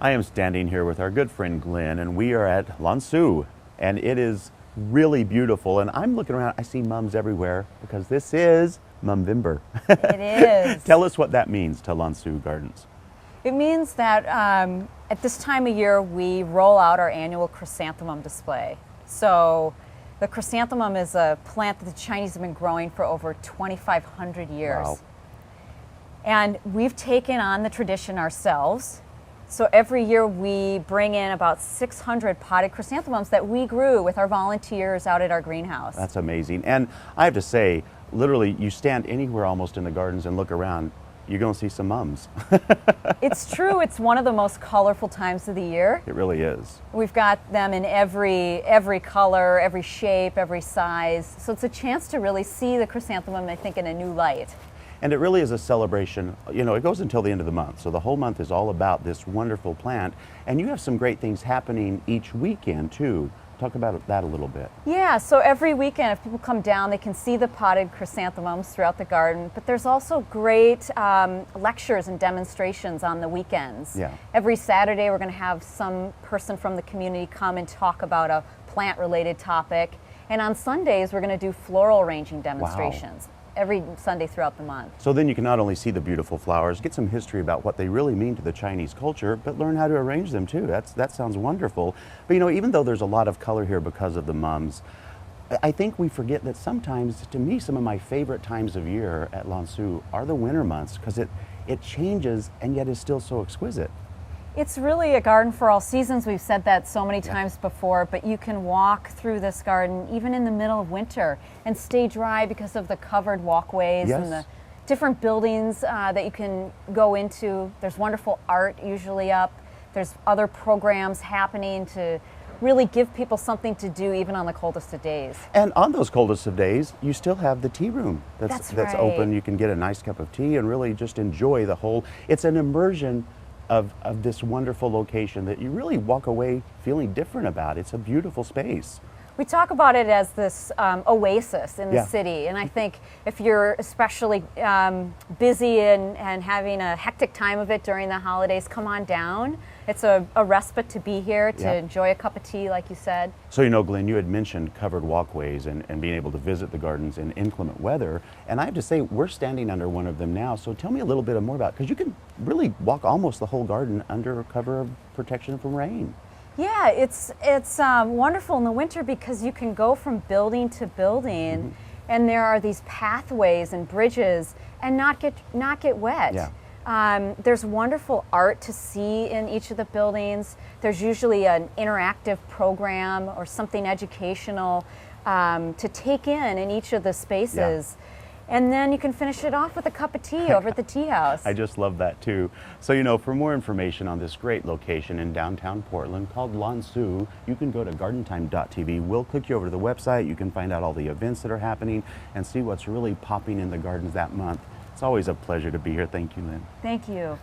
I am standing here with our good friend Glenn, and we are at Lan Su, and it is really beautiful. And I'm looking around, I see mums everywhere because this is Mum-vember. It is. Tell us what that means to Lan Su Gardens. It means that at this time of year we roll out our annual chrysanthemum display. So the chrysanthemum is a plant that the Chinese have been growing for over 2,500 years. Wow. And we've taken on the tradition ourselves. So every year we bring in about 600 potted chrysanthemums that we grew with our volunteers out at our greenhouse. That's amazing. And I have to say, literally, you stand anywhere almost in the gardens and look around, you're going to see some mums. It's true. It's one of the most colorful times of the year. It really is. We've got them in every color, every shape, every size. So it's a chance to really see the chrysanthemum, I think, in a new light. And it really is a celebration. You know, it goes until the end of the month. So the whole month is all about this wonderful plant. And you have some great things happening each weekend, too. Talk about that a little bit. Yeah, so every weekend, if people come down, they can see the potted chrysanthemums throughout the garden. But there's also great lectures and demonstrations on the weekends. Yeah. Every Saturday, we're going to have some person from the community come and talk about a plant-related topic. And on Sundays, we're going to do floral arranging demonstrations. Wow. Every Sunday throughout the month. So then you can not only see the beautiful flowers, get some history about what they really mean to the Chinese culture, but learn how to arrange them too. That sounds wonderful. But you know, even though there's a lot of color here because of the mums, I think we forget that sometimes, to me, some of my favorite times of year at Lan Su are the winter months, because it changes and yet is still so exquisite. It's really a garden for all seasons. We've said that so many times before, but you can walk through this garden even in the middle of winter and stay dry because of the covered walkways and the different buildings that you can go into. There's wonderful art usually up. There's other programs happening to really give people something to do even on the coldest of days. And on those coldest of days, you still have the tea room that's right. open. You can get a nice cup of tea and really just enjoy the whole, it's an immersion of this wonderful location that you really walk away feeling different about. It's a beautiful space. We talk about it as this oasis in the city, and I think if you're especially busy and having a hectic time of it during the holidays, come on down. It's a respite to be here, to enjoy a cup of tea, like you said. So you know, Glenn, you had mentioned covered walkways and being able to visit the gardens in inclement weather, and I have to say, we're standing under one of them now, so tell me a little bit more about it, because you can really walk almost the whole garden under cover of protection from rain. Yeah, it's wonderful in the winter because you can go from building to building, and there are these pathways and bridges, and not get wet. Yeah. There's wonderful art to see in each of the buildings. There's usually an interactive program or something educational to take in each of the spaces. Yeah. And then you can finish it off with a cup of tea over at the tea house. I just love that too. So you know, for more information on this great location in downtown Portland called Lan Su, you can go to gardentime.tv. We'll click you over to the website. You can find out all the events that are happening and see what's really popping in the gardens that month. It's always a pleasure to be here. Thank you, Lynn. Thank you.